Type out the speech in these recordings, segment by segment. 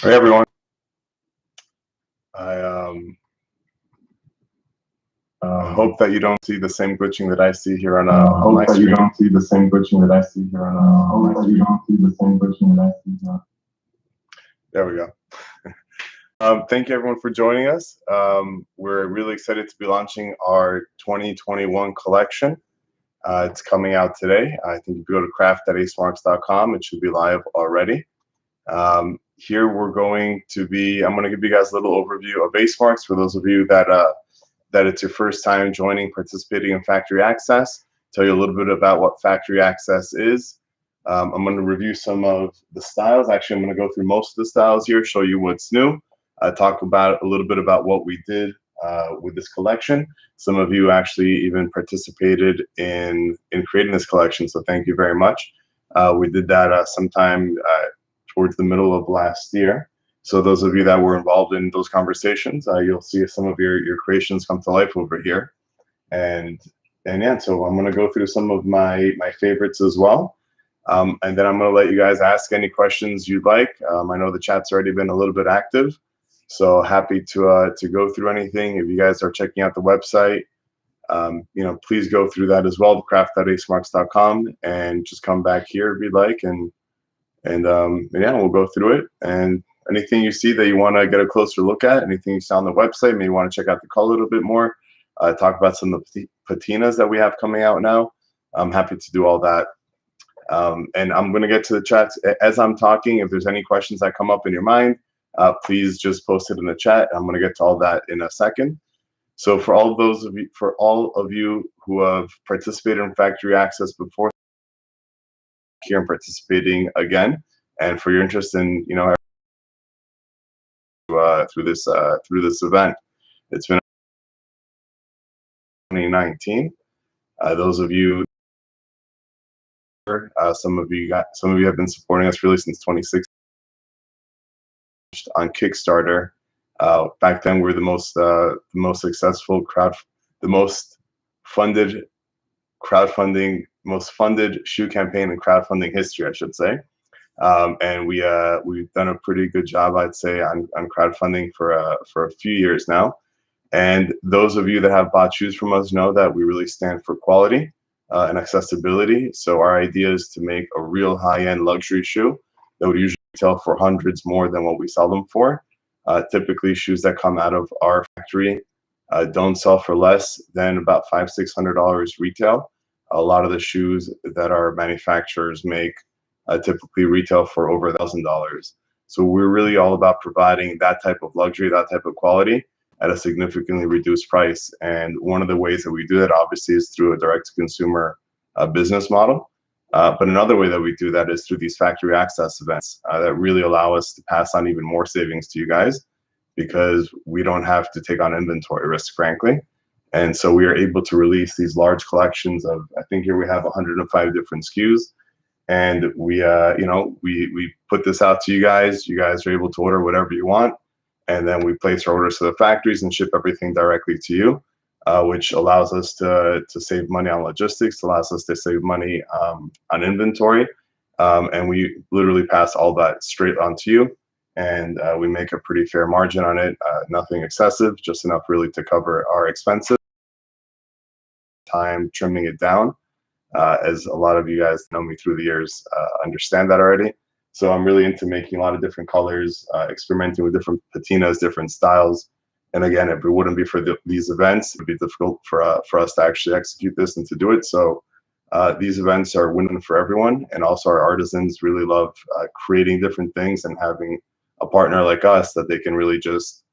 Hey everyone. I hope that you don't see the same glitching that I see here on my screen. You don't see the same glitching that I see here on my screen. You don't see the same glitching that I see here. There we go. Thank you everyone for joining us. We're really excited to be launching our 2021 collection. It's coming out today. I think if you go to craft.acemarks.com, it should be live already. Here we're going to be, I'm going to give you guys a little overview of Ace Marks for those of you that it's your first time participating in Factory Access. Tell you a little bit about what Factory Access is. I'm going to review some of the styles. Actually, I'm going to go through most of the styles here, show you what's new, talk about a little bit about what we did with this collection. Some of you actually even participated in creating this collection, so thank you very much. We did that sometime towards the middle of last year. So those of you that were involved in those conversations, you'll see some of your creations come to life over here. And yeah, so I'm going to go through some of my favorites as well. And then I'm going to let you guys ask any questions you'd like. I know the chat's already been a little bit active, so happy to go through anything. If you guys are checking out the website, please go through that as well, craft.acemarks.com, and just come back here if you'd like. And yeah, we'll go through it. And anything you see that you want to get a closer look at, anything you saw on the website, maybe you want to check out the color a little bit more, talk about some of the patinas that we have coming out now. I'm happy to do all that. And I'm going to get to the chats as I'm talking. If there's any questions that come up in your mind, please just post it in the chat. I'm going to get to all that in a second. So for all of you who have participated in Factory Access before, here and participating again, and for your interest in through this event. It's been 2019. Those of you, some of you have been supporting us really since 2016 on Kickstarter. Back then, we were the most successful the most funded shoe campaign in crowdfunding history, I should say. And we've done a pretty good job, I'd say, on crowdfunding for a few years now. And those of you that have bought shoes from us know that we really stand for quality and accessibility. So our idea is to make a real high-end luxury shoe that would usually retail for hundreds more than what we sell them for. Typically, shoes that come out of our factory don't sell for less than about $500–600 retail. A lot of the shoes that our manufacturers make typically retail for over $1,000. So we're really all about providing that type of luxury, that type of quality at a significantly reduced price. And one of the ways that we do that obviously is through a direct-to-consumer business model. But another way that we do that is through these factory access events that really allow us to pass on even more savings to you guys, because we don't have to take on inventory risk, frankly. And so we are able to release these large collections of, I think here we have 105 different SKUs. And we put this out to you guys. You guys are able to order whatever you want. And then we place our orders to the factories and ship everything directly to you, which allows us to save money on logistics, allows us to save money on inventory. And we literally pass all that straight on to you. And we make a pretty fair margin on it, nothing excessive, just enough really to cover our expenses. Time trimming it down, as a lot of you guys know me through the years, understand that already. So I'm really into making a lot of different colors, experimenting with different patinas, different styles. And again, if it wouldn't be for these events, it'd be difficult for us to actually execute this and to do it. So these events are winning for everyone. And also our artisans really love creating different things and having a partner like us that they can really just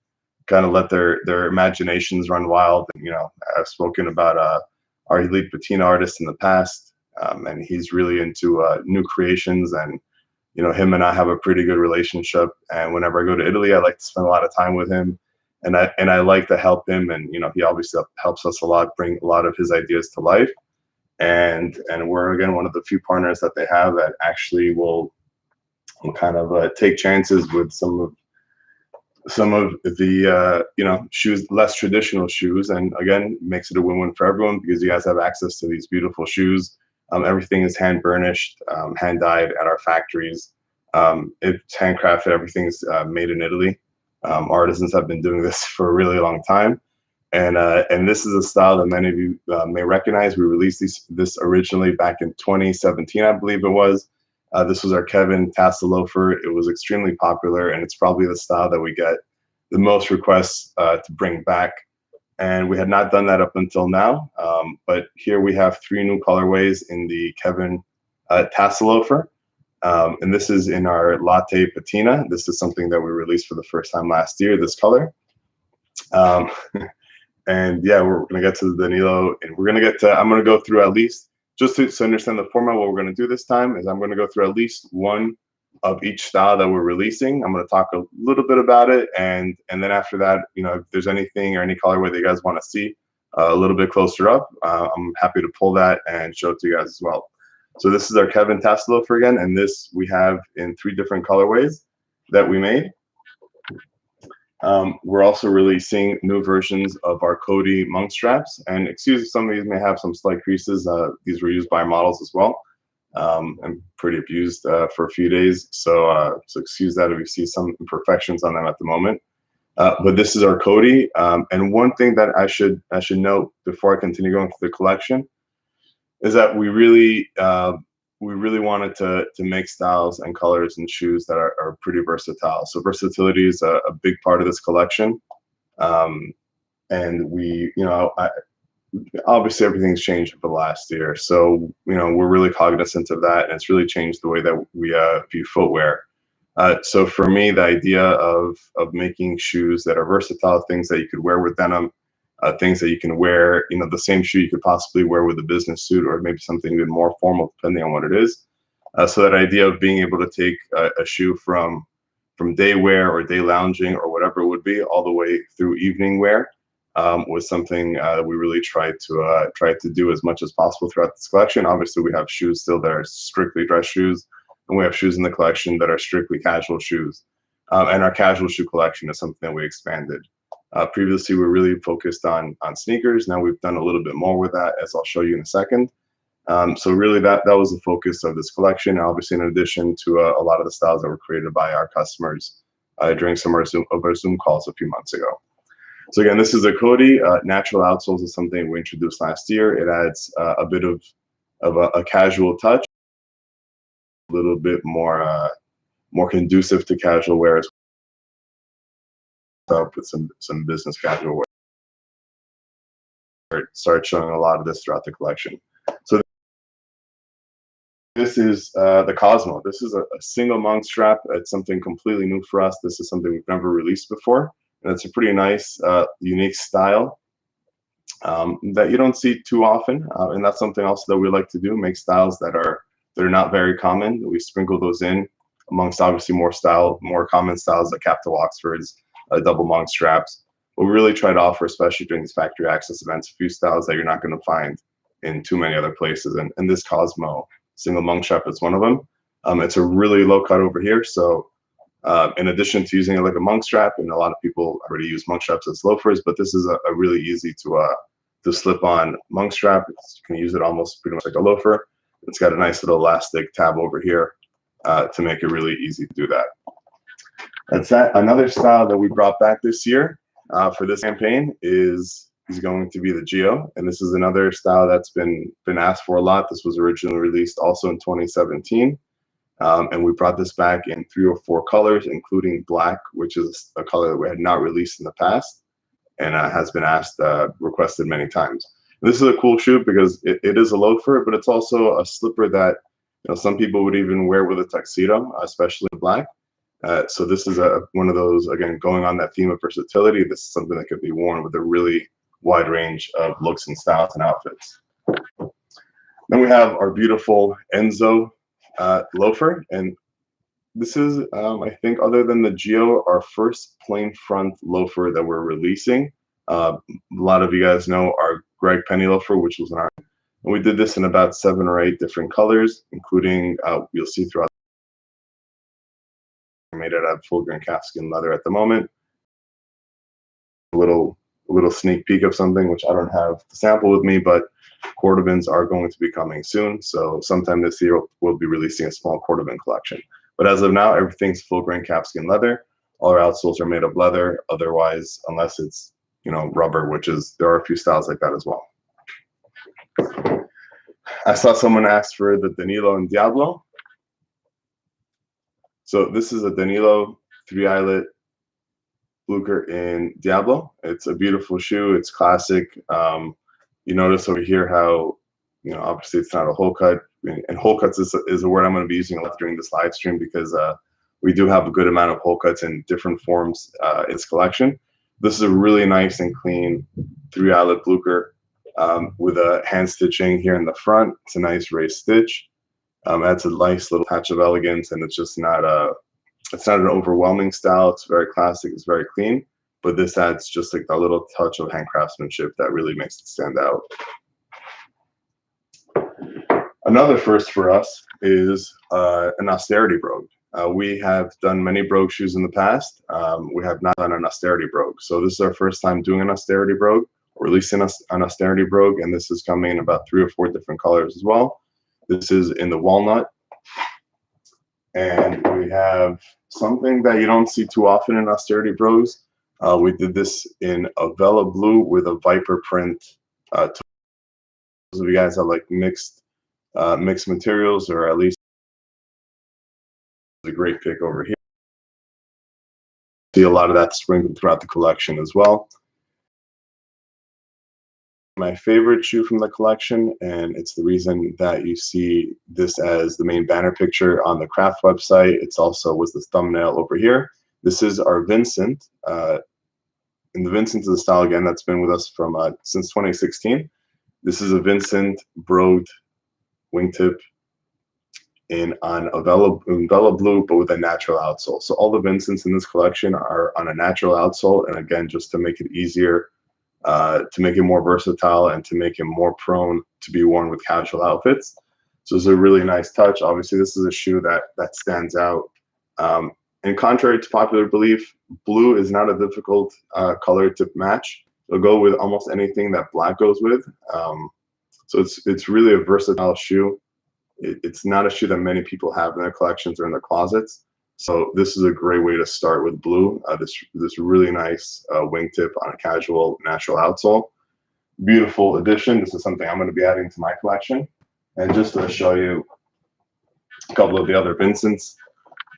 kind of let their imaginations run wild. And, I've spoken about our elite patina artist in the past, and he's really into new creations, and him and I have a pretty good relationship. And whenever I go to Italy, I like to spend a lot of time with him, and I like to help him, and he obviously helps us a lot, bring a lot of his ideas to life. And we're, again, one of the few partners that they have that actually will kind of take chances with some of the shoes, less traditional shoes, and again, makes it a win-win for everyone, because you guys have access to these beautiful shoes. Everything is hand burnished, hand dyed at our factories. It's handcrafted. Everything's made in Italy. Artisans have been doing this for a really long time. And this is a style that many of you may recognize. We released this originally back in 2017, I believe it was. This was our Dante Loafer. It was extremely popular, and it's probably the style that we get the most requests to bring back. And we had not done that up until now. But here we have 3 new colorways in the Dante Loafer. And this is in our Latte Patina. This is something that we released for the first time last year, this color. And yeah, we're gonna get to the Danilo, and we're gonna get to, I'm gonna go through at least, just to understand the format, what we're gonna do this time is I'm gonna go through at least one of each style that we're releasing. I'm gonna talk a little bit about it, and then after that, you know, if there's anything or any colorway that you guys wanna see a little bit closer up, I'm happy to pull that and show it to you guys as well. So this is our Dante Loafer again, and this we have in 3 different colorways that we made. We're also releasing new versions of our Kodi monk straps, and excuse me, some of these may have some slight creases. These were used by our models as well, and pretty abused for a few days. So excuse that if you see some imperfections on them at the moment. But this is our Kodi, and one thing that I should note before I continue going through the collection is that we really wanted to make styles and colors and shoes that are pretty versatile. So versatility is a big part of this collection. And we, you know, obviously everything's changed over the last year. So, you know, we're really cognizant of that, and it's really changed the way that we view footwear. So for me, the idea of making shoes that are versatile, things that you could wear with denim, things that you can wear, you know, the same shoe you could possibly wear with a business suit, or maybe something even more formal, depending on what it is. So that idea of being able to take a shoe from day wear or day lounging or whatever it would be, all the way through evening wear, was something that we really tried to do as much as possible throughout this collection. Obviously, we have shoes still that are strictly dress shoes, and we have shoes in the collection that are strictly casual shoes. And our casual shoe collection is something that we expanded. Previously, we were really focused on sneakers. Now we've done a little bit more with that, as I'll show you in a second. So really that was the focus of this collection, obviously in addition to a lot of the styles that were created by our customers during some of our Zoom calls a few months ago. So again, this is a Kodi. Natural outsoles is something we introduced last year. It adds a bit of a casual touch, a little bit more conducive to casual wear as well, with some business casual wear. Start showing a lot of this throughout the collection. So this is the Cosmo. This is a single monk strap. It's something completely new for us. This is something we've never released before, and it's a pretty nice, unique style that you don't see too often. And that's something else that we like to do: make styles that are not very common. We sprinkle those in amongst obviously more common styles like Captain Oxfords, double monk straps. But we really try to offer, especially during these factory access events, a few styles that you're not going to find in too many other places. And this Cosmo single monk strap is one of them. It's a really low cut over here. So in addition to using it like a monk strap, and a lot of people already use monk straps as loafers, but this is a really easy to slip on monk strap. You can use it almost pretty much like a loafer. It's got a nice little elastic tab over here to make it really easy to do that. That's that. Another style that we brought back this year for this campaign is going to be the Geo, and this is another style that's been asked for a lot. This was originally released also in 2017, and we brought this back in 3 or 4 colors, including black, which is a color that we had not released in the past, and has been requested many times. And this is a cool shoe because it is a loafer, but it's also a slipper that, you know, some people would even wear with a tuxedo, especially black. So this is one of those, again, going on that theme of versatility. This is something that could be worn with a really wide range of looks and styles and outfits. Then we have our beautiful Enzo loafer, and this is, I think, other than the Geo, our first plain front loafer that we're releasing. A lot of you guys know our Greg Penny loafer, which was and we did this in about 7 or 8 different colors, including you'll see throughout. Made it out of full grain calfskin leather at the moment. A little little sneak peek of something, which I don't have the sample with me, but Cordovans are going to be coming soon. So sometime this year, we'll be releasing a small Cordovan collection. But as of now, everything's full grain calfskin leather. All our outsoles are made of leather. Otherwise, unless it's, you know, rubber, which is, there are a few styles like that as well. I saw someone ask for the Danilo and Diablo. So this is a Danilo 3-eyelet blucher in Diablo. It's a beautiful shoe. It's classic. You notice over here how, you know, obviously it's not a hole cut, and hole cuts is a word I'm going to be using a lot during this live stream, because we do have a good amount of hole cuts in different forms in this collection. This is a really nice and clean 3-eyelet blucher with a hand stitching here in the front. It's a nice raised stitch. Adds a nice little touch of elegance, and it's just not it's not an overwhelming style. It's very classic. It's very clean, but this adds just like a little touch of hand craftsmanship that really makes it stand out. Another first for us is an Austerity Rogue. We have done many Brogue shoes in the past. We have not done an Austerity Rogue. So this is our first time doing an Austerity Rogue, or releasing an Austerity Rogue, and this is coming in about 3 or 4 different colors as well. This is in the walnut. And we have something that you don't see too often in Austerity Brogues. We did this in a Vela blue with a viper print. Those of you guys that like mixed materials, or at least a great pick over here. See a lot of that sprinkled throughout the collection as well. My favorite shoe from the collection, and it's the reason that you see this as the main banner picture on the craft website. It's also was the thumbnail over here. This is our Vincent, and the Vincent is a style again that's been with us from since 2016. This is a Vincent brogued wingtip on a Vela blue, but with a natural outsole. So all the Vincents in this collection are on a natural outsole, and again, just to make it easier, to make it more versatile and to make it more prone to be worn with casual outfits. So it's a really nice touch. Obviously, this is a shoe that stands out. And contrary to popular belief, blue is not a difficult color to match. It'll go with almost anything that black goes with. So it's really a versatile shoe. It's not a shoe that many people have in their collections or in their closets. So this is a great way to start with blue. This really nice wingtip on a casual natural outsole. Beautiful addition. This is something I'm going to be adding to my collection. And just to show you a couple of the other Vincents.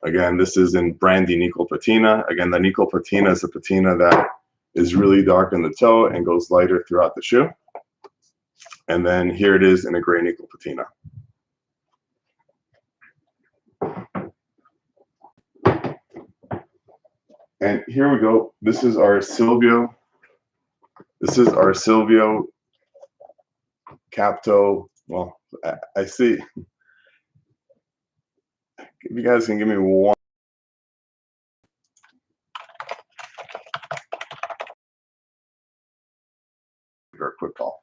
Again, this is in brandy nickel patina. Again, the nickel patina is a patina that is really dark in the toe and goes lighter throughout the shoe. And then here it is in a gray nickel patina. And here we go. This is our Silvio. This is our Silvio Capto. Well, I see. If you guys can give me one. For a quick call.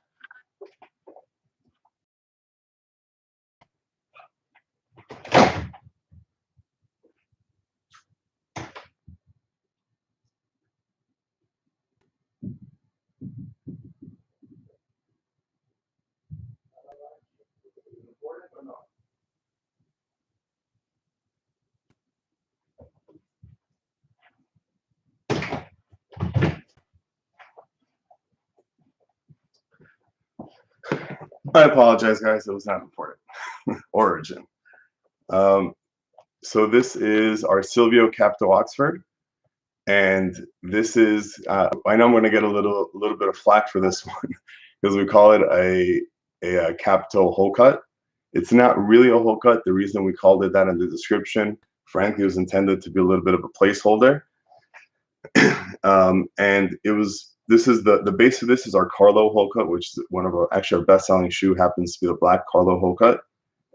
I apologize, guys. It was not important. Origin. So this is our Silvio Capto Oxford, and this is. I know I'm going to get a little bit of flack for this one because we call it a Capto hole cut. It's not really a hole cut. The reason we called it that in the description, frankly, was intended to be a little bit of a placeholder. And it was. This is the base of this is our Carlo hole cut, which is one of our actually our best-selling shoe happens to be the black Carlo hole cut.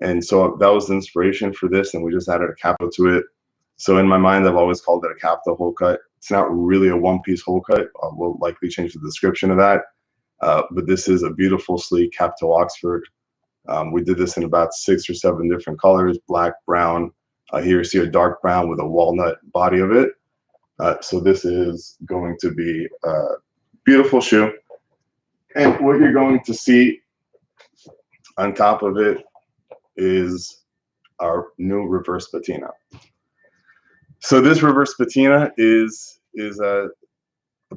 And so that was the inspiration for this, and we just added a Capto to it. So in my mind, I've always called it a Capto hole cut. It's not really a one-piece hole cut. We'll likely change the description of that. But this is a beautiful, sleek Capto Oxford. We did this in about 6 or 7 different colors, black, brown. Here you see a dark brown with a walnut body of it. So this is going to be beautiful shoe. And what you're going to see on top of it is our new reverse patina. So this reverse patina is a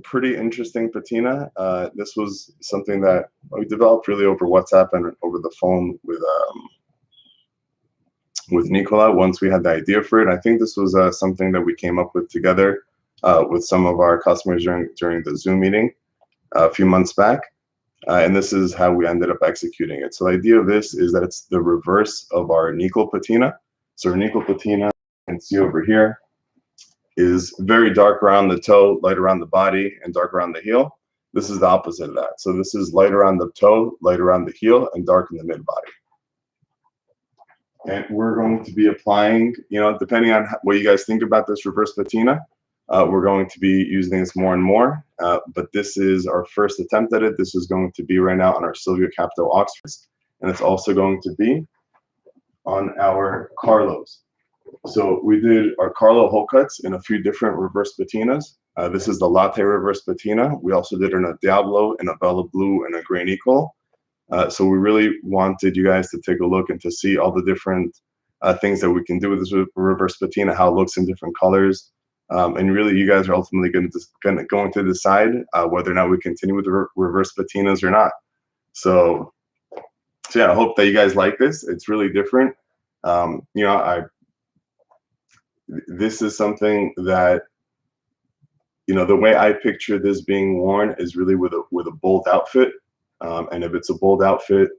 pretty interesting patina. This was something that we developed really over WhatsApp and over the phone with Nicola once we had the idea for it. I think this was something that we came up with together with some of our customers during the Zoom meeting a few months back. And this is how we ended up executing it. So the idea of this is that it's the reverse of our nickel patina. So our nickel patina, you can see over here, is very dark around the toe, light around the body, and dark around the heel. This is the opposite of that. So this is light around the toe, light around the heel, and dark in the mid-body. And we're going to be applying, you know, depending on what you guys think about this reverse patina, we're going to be using this more and more. But this is our first attempt at it. This is going to be right now on our Silvio Capto Oxfords. And it's also going to be on our Carlos. So we did our Carlo hole cuts in a few different reverse patinas. This is the latte reverse patina. We also did it in a Diablo, in a Bella Blue, and a Gray Nickel. So we really wanted you guys to take a look and to see all the different things that we can do with this reverse patina, how it looks in different colors. And really, you guys are ultimately going to decide whether or not we continue with the reverse patinas or not. So yeah, I hope that you guys like this. It's really different. You know, this is something that, you know, the way I picture this being worn is really with a bold outfit. And if it's a bold outfit,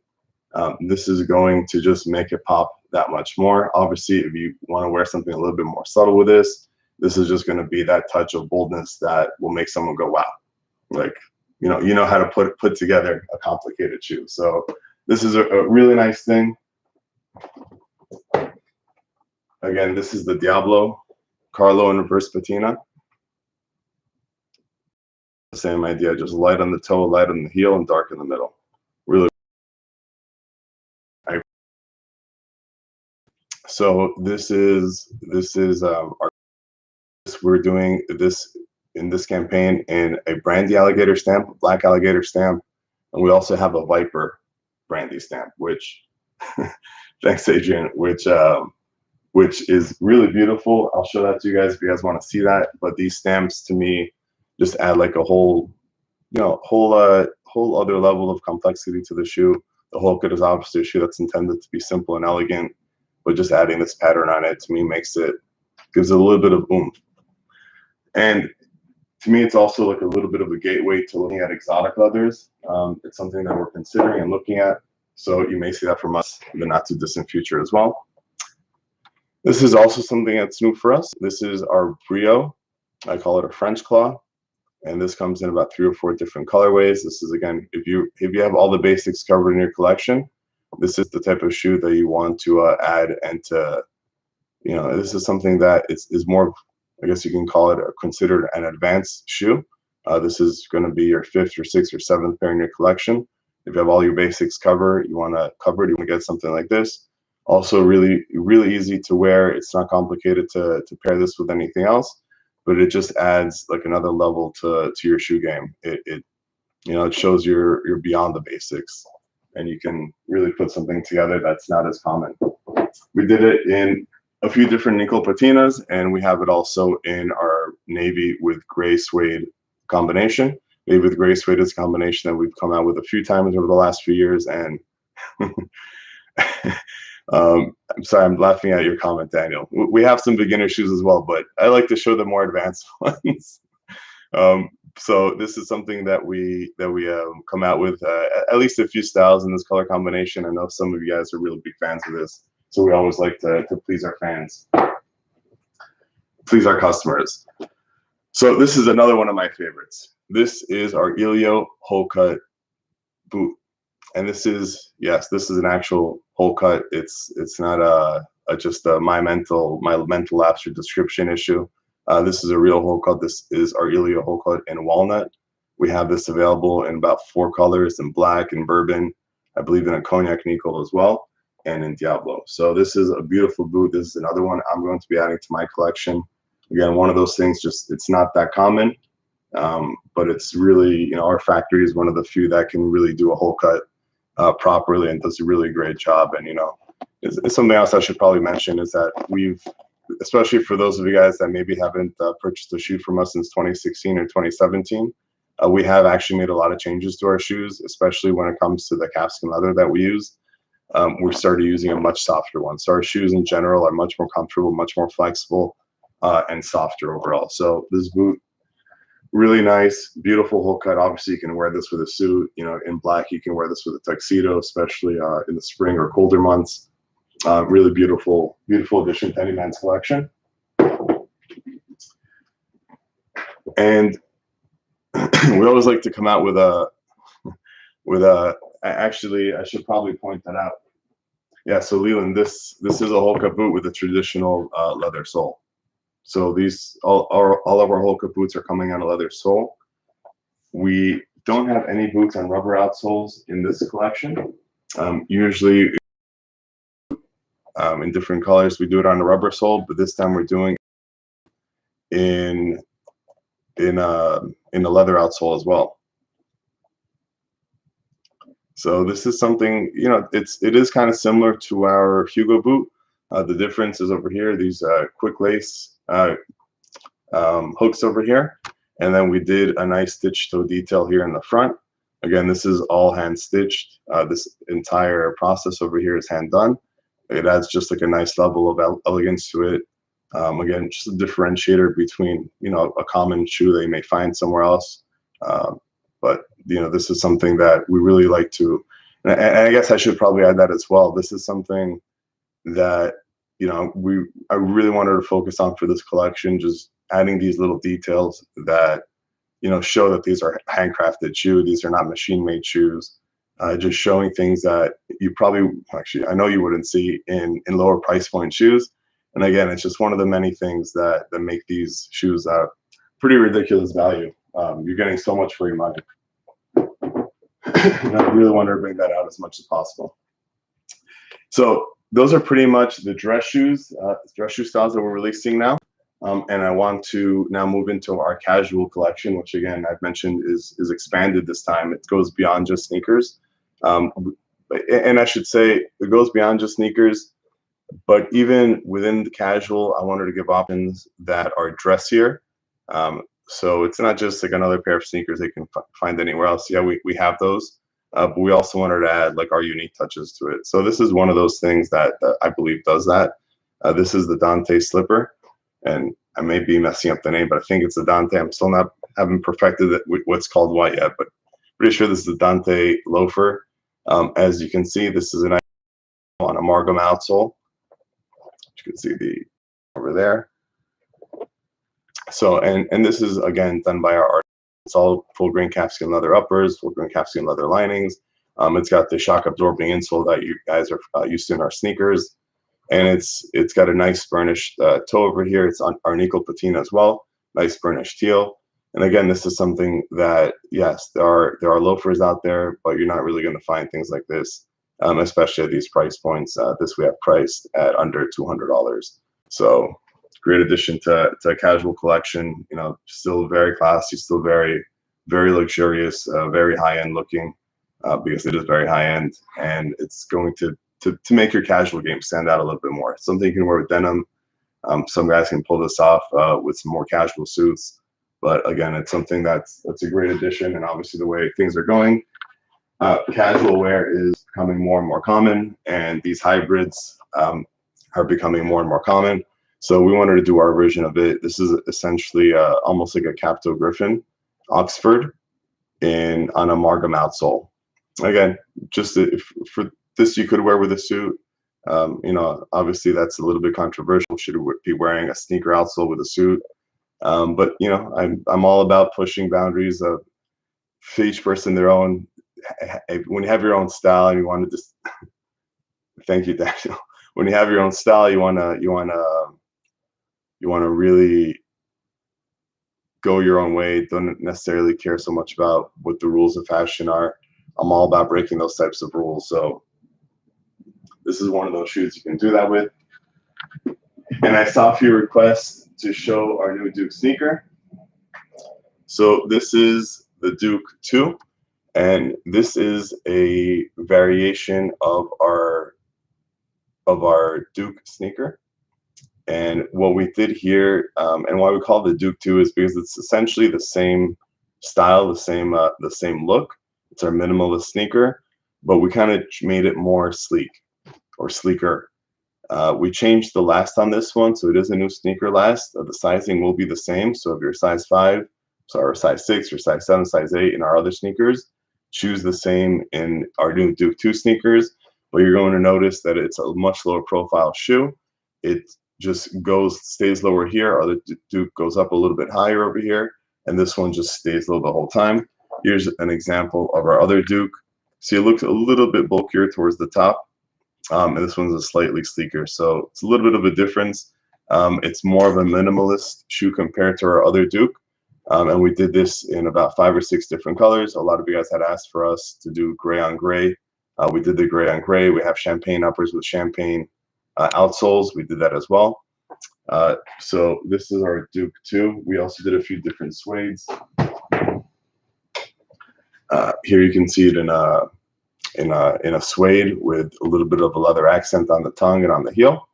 this is going to just make it pop that much more. Obviously, if you want to wear something a little bit more subtle with this is just going to be that touch of boldness that will make someone go, wow. Like, you know how to put together a complicated shoe. So this is a really nice thing. Again, this is the Diablo Carlo in reverse patina. Same idea, just light on the toe, light on the heel, and dark in the middle. Really. So this is we're doing this in this campaign in a brandy alligator stamp, a black alligator stamp, and we also have a viper brandy stamp, which thanks Adrian, which is really beautiful. I'll show that to you guys if you guys want to see that. But these stamps to me just add like a whole other level of complexity to the shoe. The whole kit is obviously a shoe that's intended to be simple and elegant, but just adding this pattern on it to me gives it a little bit of oomph. And to me, it's also like a little bit of a gateway to looking at exotic leathers. It's something that we're considering and looking at. So you may see that from us in the not too distant future as well. This is also something that's new for us. This is our Brio. I call it a French claw. And this comes in about 3 or 4 different colorways. This is, again, if you have all the basics covered in your collection, this is the type of shoe that you want to add and to, you know, this is something that is more, I guess you can call it considered an advanced shoe. This is going to be your 5th or 6th or 7th pair in your collection. If you have all your basics covered, you want to get something like this. Also really, really easy to wear. It's not complicated to pair this with anything else, but it just adds like another level to your shoe game. It shows you're beyond the basics, and you can really put something together that's not as common. We did it in a few different nickel patinas, and we have it also in our navy with gray suede combination. Navy with gray suede is a combination that we've come out with a few times over the last few years, and I'm sorry, I'm laughing at your comment, Daniel. We have some beginner shoes as well, but I like to show the more advanced ones. So this is something that we come out with at least a few styles in this color combination. I know some of you guys are really big fans of this, so we always like to please our fans, please our customers. So this is another one of my favorites. This is our Elio hole cut boot. And this is, yes, this is an actual hole cut. It's not just my mental lapse or description issue. This is a real hole cut. This is our Elio hole cut in walnut. We have this available in about 4 colors, in black and bourbon, I believe in a cognac nickel as well, and in Diablo. So this is a beautiful boot. This is another one I'm going to be adding to my collection. Again, one of those things, just it's not that common. But it's really, you know, our factory is one of the few that can really do a hole cut properly and does a really great job. And, you know, it's something else I should probably mention is that we've, especially for those of you guys that maybe haven't purchased a shoe from us since 2016 or 2017, we have actually made a lot of changes to our shoes, especially when it comes to the calfskin leather that we use. We started using a much softer one. So our shoes in general are much more comfortable, much more flexible, and softer overall. So this boot, really nice, beautiful hole cut. Obviously, you can wear this with a suit. You know, in black, you can wear this with a tuxedo, especially in the spring or colder months. Really beautiful, beautiful addition to any men's collection. And we always like to come out with a. Actually, I should probably point that out. Yeah, so Leland, this is a hole cut boot with a traditional leather sole. So these all of our hole cut boots are coming on a leather sole. We don't have any boots on rubber outsoles in this collection. Usually, in different colors, we do it on a rubber sole, but this time we're doing in a leather outsole as well. So this is something, you know, it is kind of similar to our Hugo boot. The difference is over here, these quick lace hooks over here, and then we did a nice stitch toe detail here in the front. Again, this is all hand stitched. This entire process over here is hand done. It adds just like a nice level of elegance to it. Again, just a differentiator between, you know, a common shoe that you may find somewhere else. But, you know, this is something that we really like to, and I guess I should probably add that as well. This is something that, you know, I really wanted to focus on for this collection, just adding these little details that, you know, show that these are handcrafted shoes. These are not machine-made shoes. Just showing things that you probably, actually, I know you wouldn't see in lower price point shoes. And again, it's just one of the many things that make these shoes pretty ridiculous value. You're getting so much for your money. And I really wanted to bring that out as much as possible. So those are pretty much the dress shoe styles that we're releasing now. And I want to now move into our casual collection, which again, I've mentioned is expanded this time. It goes beyond just sneakers. And I should say it goes beyond just sneakers, but even within the casual, I wanted to give options that are dressier. So it's not just like another pair of sneakers they can find anywhere else. Yeah, we have those, but we also wanted to add like our unique touches to it. So this is one of those things that I believe does that. This is the Dante Slipper, and I may be messing up the name, but I think it's the Dante. I'm still haven't perfected what's called white yet, but pretty sure this is the Dante Loafer. As you can see, this is an on amalgam outsole. You can see over there. So, and this is, again, done by our artist. It's all full grain calfskin leather uppers, full grain calfskin leather linings. It's got the shock absorbing insole that you guys are used to in our sneakers. And it's got a nice burnished toe over here. It's on our nickel patina as well. Nice burnished teal. And again, this is something that, yes, there are loafers out there, but you're not really going to find things like this, especially at these price points. This we have priced at under $200. So great addition to a casual collection. You know, still very classy, still very, very luxurious, very high end looking, because it is very high end, and it's going to make your casual game stand out a little bit more. Something you can wear with denim. Some guys can pull this off with some more casual suits, but again, it's something that's a great addition. And obviously, the way things are going, casual wear is becoming more and more common, and these hybrids are becoming more and more common. So we wanted to do our version of it. This is essentially almost like a Capto Griffin Oxford on a amalgam outsole. Again, just for this, you could wear with a suit. You know, obviously that's a little bit controversial. Should be wearing a sneaker outsole with a suit? But you know, I'm all about pushing boundaries of for each person their own. When you have your own style and you want to just thank you, Daniel. When you have your own style, you wanna really go your own way. Don't necessarily care so much about what the rules of fashion are. I'm all about breaking those types of rules. So this is one of those shoes you can do that with. And I saw a few requests to show our new Duke sneaker. So this is the Duke 2, and this is a variation of our Duke sneaker. And what we did here, and why we call it the Duke 2, is because it's essentially the same style, the same look. It's our minimalist sneaker, but we kind of made it more sleek or sleeker. We changed the last on this one, so it is a new sneaker last. The sizing will be the same. So if you're size 5, or size 6, or size 7, size 8 in our other sneakers, choose the same in our new Duke 2 sneakers. But you're going to notice that it's a much lower profile shoe. It just stays lower here. Our other Duke goes up a little bit higher over here, and this one just stays low the whole time. Here's an example of our other Duke. See, it looks a little bit bulkier towards the top. And this one's a slightly sleeker, so it's a little bit of a difference. It's more of a minimalist shoe compared to our other Duke, and we did this in about 5 or 6 different colors. A lot of you guys had asked for us to do gray on gray. We did the gray on gray. We have champagne uppers with champagne outsoles. We did that as well. So this is our Duke 2. We also did a few different suedes. Here you can see it in a suede with a little bit of a leather accent on the tongue and on the heel.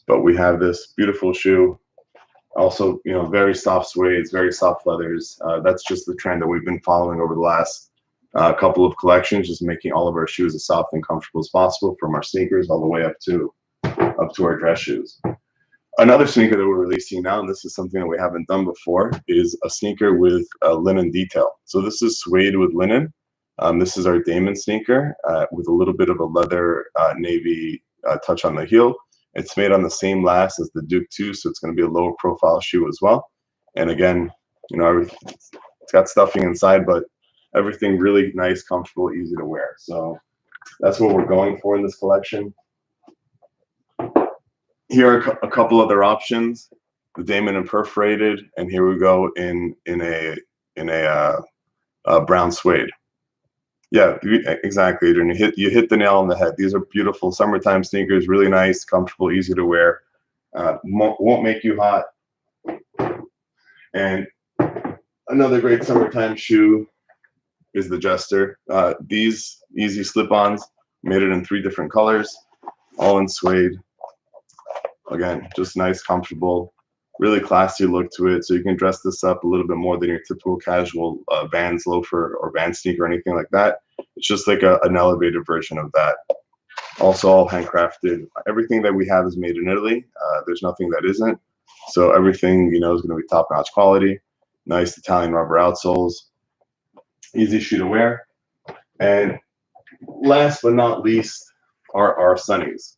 But we have this beautiful shoe. Also, very soft suedes, very soft leathers. That's just the trend that we've been following over the last couple of collections, just making all of our shoes as soft and comfortable as possible, from our sneakers all the way up to our dress shoes. Another sneaker that we're releasing now, and this is something that we haven't done before, is a sneaker with a linen detail. So this is suede with linen. This is our Damon sneaker with a little bit of a leather navy touch on the heel. It's made on the same last as the Duke 2, so it's going to be a lower profile shoe as well. And again, it's got stuffing inside, but everything really nice, comfortable, easy to wear. So that's what we're going for in this collection. Here are a couple other options: the Damon and perforated, and here we go in a brown suede. Yeah, exactly, Adrian. You hit the nail on the head. These are beautiful summertime sneakers, really nice, comfortable, easy to wear. Won't make you hot. And another great summertime shoe is the Jester. These easy slip-ons, made it in 3 different colors, all in suede. Again, just nice, comfortable, really classy look to it. So you can dress this up a little bit more than your typical casual Vans loafer or Vans sneaker or anything like that. It's just like an elevated version of that. Also all handcrafted. Everything that we have is made in Italy. There's nothing that isn't. So everything, is going to be top-notch quality. Nice Italian rubber outsoles. Easy shoe to wear. And last but not least are our Sunnies.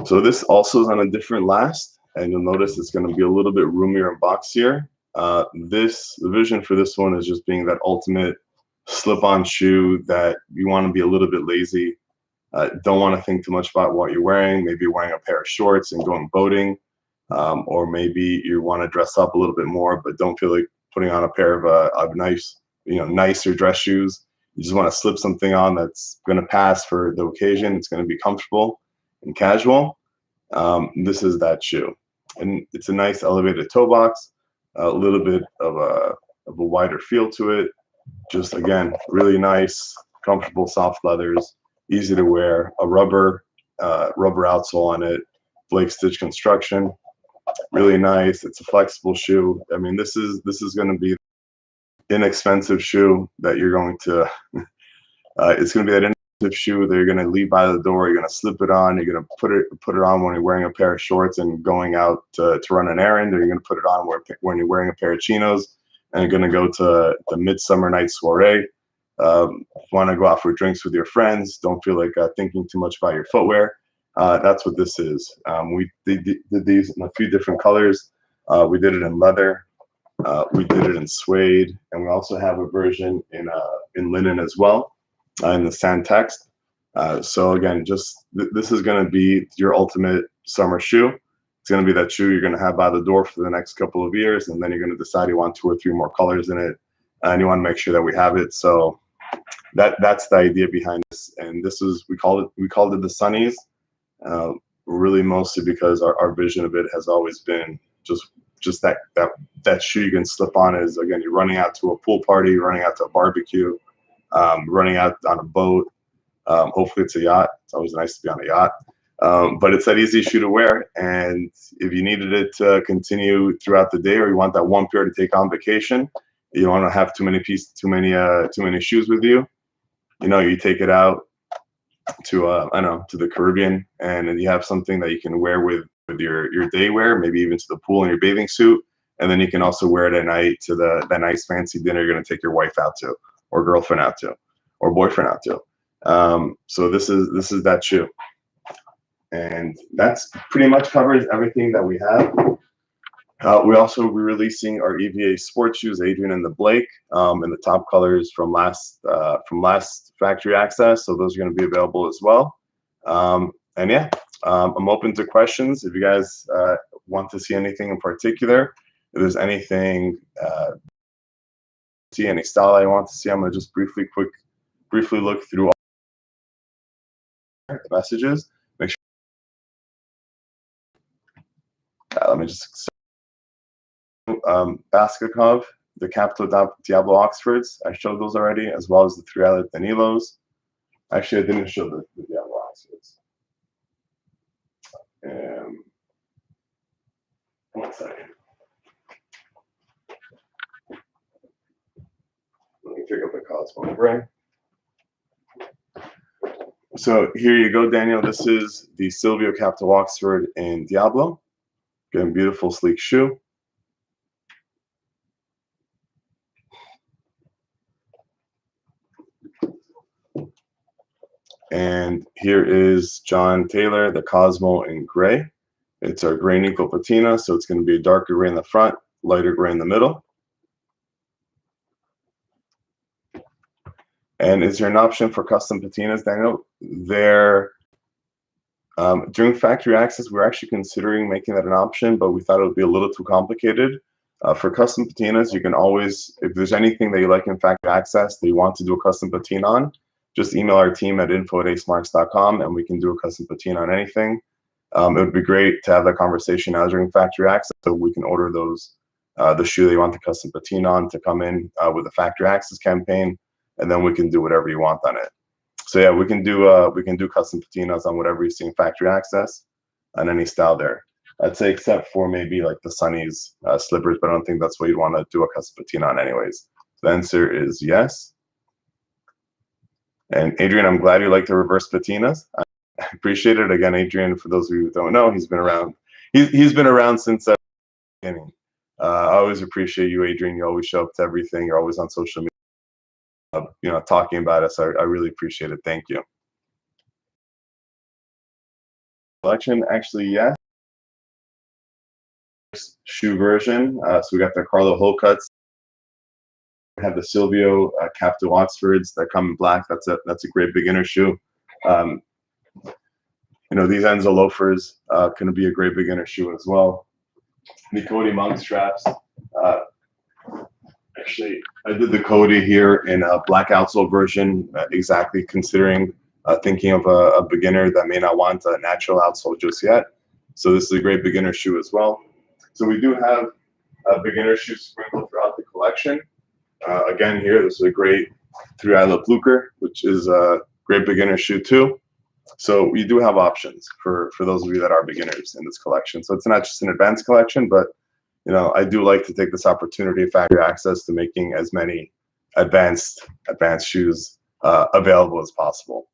So this also is on a different last, and you'll notice it's going to be a little bit roomier and boxier. The vision for this one is just being that ultimate slip-on shoe that you want to be a little bit lazy. Don't want to think too much about what you're wearing. Maybe you're wearing a pair of shorts and going boating, or maybe you want to dress up a little bit more, but don't feel like putting on a pair of nice, nicer dress shoes. You just want to slip something on that's going to pass for the occasion. It's going to be comfortable and casual. This is that shoe, and it's a nice elevated toe box, a little bit of a wider feel to it. Just again, really nice, comfortable, soft leathers, easy to wear. A rubber outsole on it, flake stitch construction, really nice. It's a flexible shoe. I mean, this is going to be inexpensive shoe that you're going to. It's going to be that shoe that you're going to leave by the door. You're going to slip it on. You're going to put it on when you're wearing a pair of shorts and going out to run an errand, or you're going to put it on when you're wearing a pair of chinos and you're going to go to the midsummer night soiree. Want to go out for drinks with your friends, don't feel like thinking too much about your footwear. That's what this is. We did these in a few different colors. We did it in leather, we did it in suede, and we also have a version in linen as well, in the sand text. So again, this is going to be your ultimate summer shoe. It's going to be that shoe you're going to have by the door for the next couple of years, and then you're going to decide you want 2 or 3 more colors in it, and you want to make sure that we have it. So that's the idea behind this, and this is we called it the Sunnies, really mostly because our vision of it has always been just just that shoe you can slip on is, again, you're running out to a pool party, you're running out to a barbecue, running out on a boat. Hopefully it's a yacht. It's always nice to be on a yacht. But it's that easy shoe to wear, and if you needed it to continue throughout the day, or you want that one pair to take on vacation, you don't want to have too many shoes with you. You know, you take it out to I don't know, to the Caribbean, and you have something that you can wear with your day wear, maybe even to the pool in your bathing suit, and then you can also wear it at night to that nice fancy dinner you're going to take your wife out to, or girlfriend out to, or boyfriend out to. So this is that shoe. And that's pretty much covers everything that we have. We also will be releasing our EVA sports shoes, Adrian and the Blake, in the top colors from last factory access. So those are going to be available as well. And yeah, I'm open to questions. If you guys want to see anything in particular, if there's anything, see any style I want to see, I'm going to just briefly look through all the messages. Make sure. Let me just Baskakov, the Capital Diablo Oxfords. I showed those already, as well as the 3-eyelid Danilos. Actually, I didn't show the Diablo Oxfords. 1 second. Let me pick up the Cosmo Gray. So here you go, Daniel. This is the Silvio Capital Oxford in Diablo. Again, beautiful, sleek shoe. And here is John Taylor, the Cosmo in gray. It's our gray Nico Patina, so it's going to be a darker gray in the front, lighter gray in the middle. And is there an option for custom patinas, Daniel? During factory access, we're actually considering making that an option, but we thought it would be a little too complicated. For custom patinas, you can always, if there's anything that you like in factory access that you want to do a custom patina on, just email our team at info@acemarks.com and we can do a custom patina on anything. It would be great to have that conversation now during factory access, so we can order those, the shoe that you want the custom patina on to come in with a factory access campaign, and then we can do whatever you want on it. So yeah, we can do custom patinas on whatever you see in factory access, on any style there. I'd say except for maybe like the Sunny's slippers, but I don't think that's what you'd want to do a custom patina on anyways. So the answer is yes. And Adrian, I'm glad you like the reverse patinas. I appreciate it. Again, Adrian, for those of you who don't know, he's been around. He's been around since the beginning. I always appreciate you, Adrian. You always show up to everything. You're always on social media, you know, talking about us. I really appreciate it. Thank you. Collection, actually, yes. Shoe version. So we got the Carlo Hull cuts. We have the Silvio Capital Oxfords that come in black. That's a great beginner shoe. You know, these Enzo loafers can be a great beginner shoe as well. The Kodi monk straps. Actually, I did the Kodi here in a black outsole version, exactly considering thinking of a beginner that may not want a natural outsole just yet. So this is a great beginner shoe as well. So we do have beginner shoes sprinkled throughout the collection. Again, here, this is a great 3-eyelid Blucher, which is a great beginner shoe too. So we do have options for those of you that are beginners in this collection. So it's not just an advanced collection, but you know, I do like to take this opportunity of factory access to making as many advanced shoes available as possible.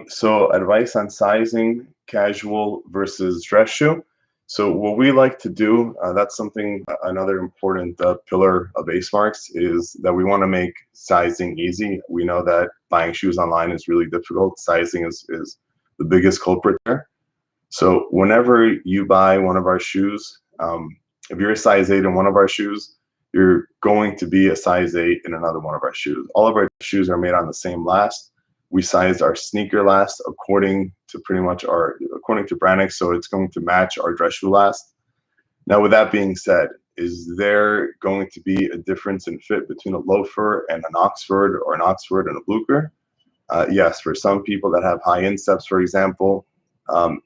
So advice on sizing casual versus dress shoe. So what we like to do, that's something, another important pillar of Ace Marks, is that we want to make sizing easy. We know that buying shoes online is really difficult. Sizing is the biggest culprit there. So whenever you buy one of our shoes, if you're a size 8 in one of our shoes, you're going to be a size 8 in another one of our shoes. All of our shoes are made on the same last. We sized our sneaker last according to according to Brannick, so it's going to match our dress shoe last. Now, with that being said, is there going to be a difference in fit between a loafer and an Oxford, or an Oxford and a Blucher? Yes, for some people that have high insteps, for example,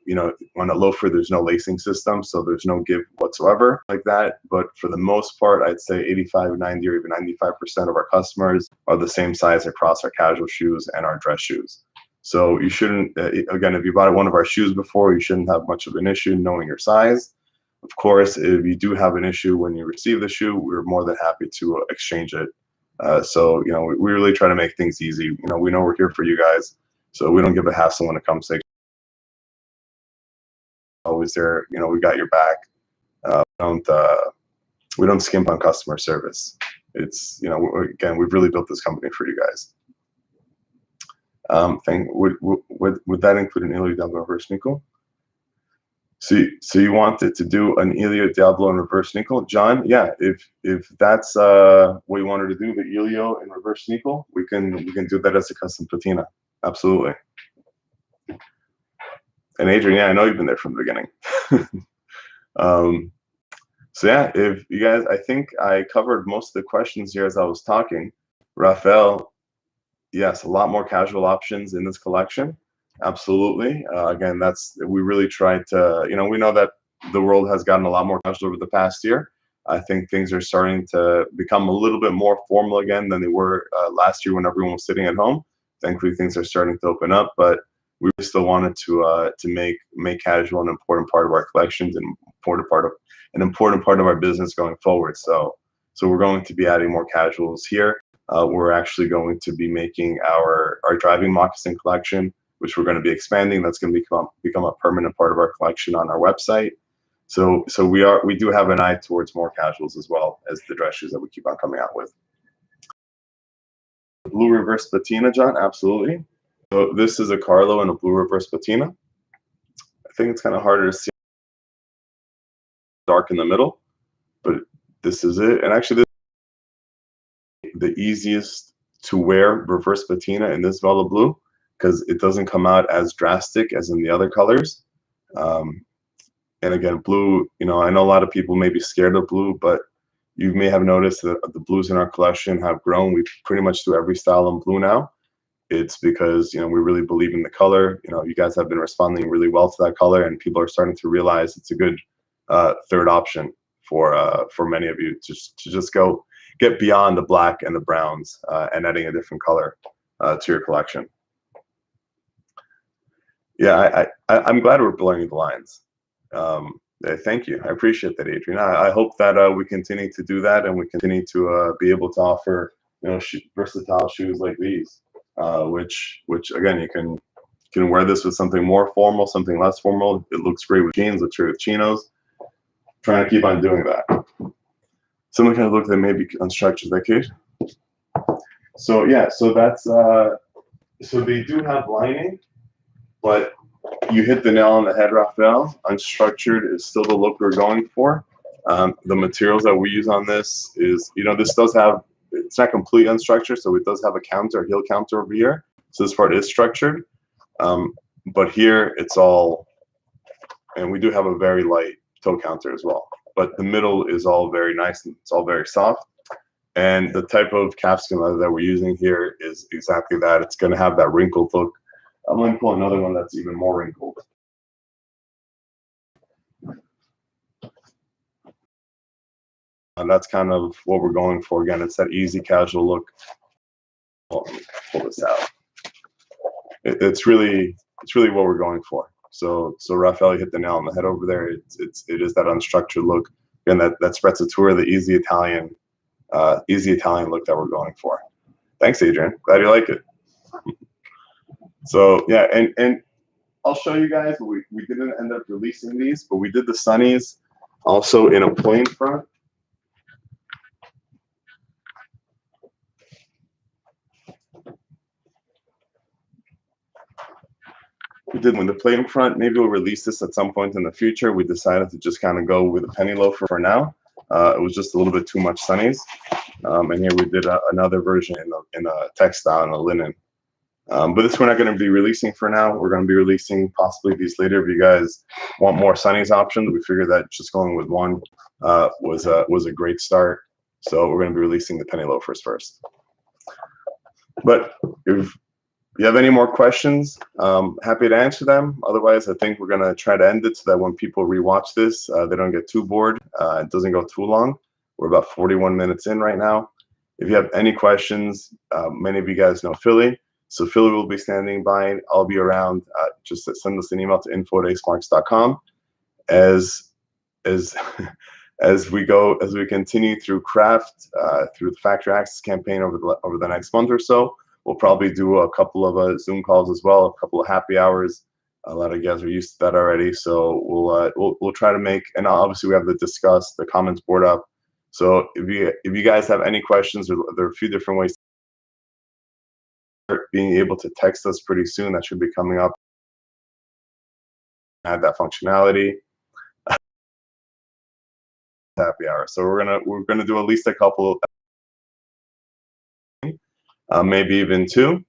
you know, on a loafer, there's no lacing system, so there's no give whatsoever like that. But for the most part, I'd say 85, 90, or even 95% of our customers are the same size across our casual shoes and our dress shoes. So you shouldn't, again, if you bought one of our shoes before, you shouldn't have much of an issue knowing your size. Of course, if you do have an issue when you receive the shoe, we're more than happy to exchange it. So, you know, we really try to make things easy. You know, we know we're here for you guys, so we don't give a hassle when it comes to always there. You know, we got your back. We don't skimp on customer service. It's, you know, again, we've really built this company for you guys. Would that include an Ilio Diablo reverse nickel? So you wanted to do an Ilio Diablo in reverse nickel, John? Yeah, if that's what you wanted to do, the Ilio in reverse nickel, we can do that as a custom patina. Absolutely. And Adrian, yeah, I know you've been there from the beginning. So yeah, if you guys, I think I covered most of the questions here as I was talking. Rafael, yes, a lot more casual options in this collection. Absolutely. Again, we really tried to, you know, we know that the world has gotten a lot more casual over the past year. I think things are starting to become a little bit more formal again than they were last year when everyone was sitting at home. Thankfully, things are starting to open up, but we still wanted to make casual an important part of our collections and an important part of our business going forward. So we're going to be adding more casuals here. We're actually going to be making our driving moccasin collection, which we're going to be expanding. That's going to become a permanent part of our collection on our website. So we do have an eye towards more casuals as well as the dress shoes that we keep on coming out with. Blue reverse patina, John, absolutely. So this is a Carlo and a blue reverse patina. I think it's kind of harder to see dark in the middle, but this is it. And actually, this is the easiest to wear reverse patina in this Vela blue because it doesn't come out as drastic as in the other colors. And again, blue, you know, I know a lot of people may be scared of blue, but you may have noticed that the blues in our collection have grown. We pretty much do every style in blue now. It's because, you know, we really believe in the color. You know, you guys have been responding really well to that color, and people are starting to realize it's a good third option for many of you to just go get beyond the black and the browns and adding a different color to your collection. Yeah, I'm glad we're blurring the lines. Thank you. I appreciate that, Adrian. I hope that we continue to do that and we continue to be able to offer, you know, versatile shoes like these, which again, you can wear this with something more formal, something less formal. It looks great with jeans, looks great with chinos. Trying to keep on doing that. Someone kind of look that maybe unstructured that case. So yeah, so that's so they do have lining, but you hit the nail on the head, Rafael. Unstructured is still the look we're going for. The materials that we use on this is, you know, this does have, it's not complete unstructured, so it does have a counter, heel counter over here. So this part is structured, but here it's all, and we do have a very light toe counter as well. But the middle is all very nice and it's all very soft. And the type of calfskin leather that we're using here is exactly that. It's going to have that wrinkled look. I'm going to pull another one that's even more wrinkled. And that's kind of what we're going for. Again, it's that easy casual look. Well, let me pull this out. It's really what we're going for. So Rafael hit the nail on the head over there. It is that unstructured look. Again, that sprezzatura, the easy Italian look that we're going for. Thanks, Adrian. Glad you like it. So yeah, and I'll show you guys. We didn't end up releasing these, but we did the Sunnies also in a plain front. We did with the plain front. Maybe we'll release this at some point in the future. We decided to just kind of go with a penny loafer for now. It was just a little bit too much Sunnies. And here we did another version in a textile and a linen. But this we're not going to be releasing for now. We're going to be releasing possibly these later. If you guys want more Sunnies options, we figured that just going with one was a great start. So we're going to be releasing the penny loafers first. But if you have any more questions, happy to answer them. Otherwise, I think we're going to try to end it so that when people rewatch this, they don't get too bored. It doesn't go too long. We're about 41 minutes in right now. If you have any questions, many of you guys know Philly. So Philly will be standing by. I'll be around. Just send us an email to info@acemarks.com. As we continue through craft, through the factory access campaign over the next month or so, we'll probably do a couple of Zoom calls as well, a couple of happy hours. A lot of you guys are used to that already, so we'll try to make. And obviously, we have the comments board up. So if you guys have any questions, there are a few different ways. Being able to text us pretty soon. That should be coming up. Add that functionality. Happy hour. So we're gonna do at least a couple, maybe even 2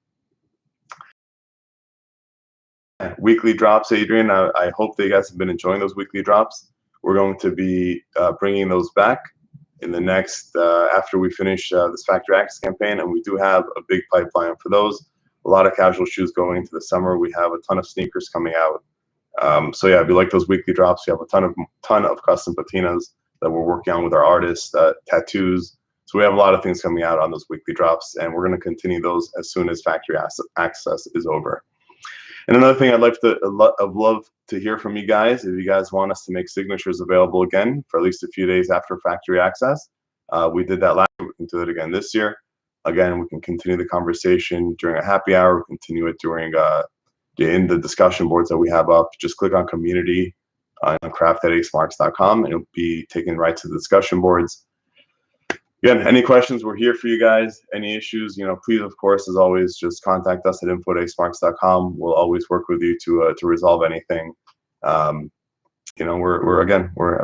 weekly drops. Adrian, I hope that you guys have been enjoying those weekly drops. We're going to be bringing those back in the next after we finish this factory access campaign, and we do have a big pipeline for those. A lot of casual shoes going into the summer. We have a ton of sneakers coming out. So yeah, if you like those weekly drops, we have a ton of custom patinas that we're working on with our artists, tattoos. So we have a lot of things coming out on those weekly drops, and we're going to continue those as soon as factory access is over. And another thing I'd love to hear from you guys, if you guys want us to make signatures available again for at least a few days after factory access. We did that last year. We can do it again this year. Again, we can continue the conversation during a happy hour. We continue it during in the discussion boards that we have up. Just click on community on craft@acemarks.com, and it'll be taken right to the discussion boards. Again, any questions, we're here for you guys. Any issues, please, of course, as always, just contact us at info@acemarks.com. We'll always work with you to resolve anything. I've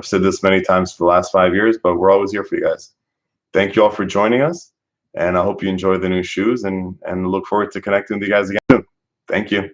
said this many times for the last 5 years, but we're always here for you guys. Thank you all for joining us, and I hope you enjoy the new shoes, and look forward to connecting with you guys again soon. Thank you.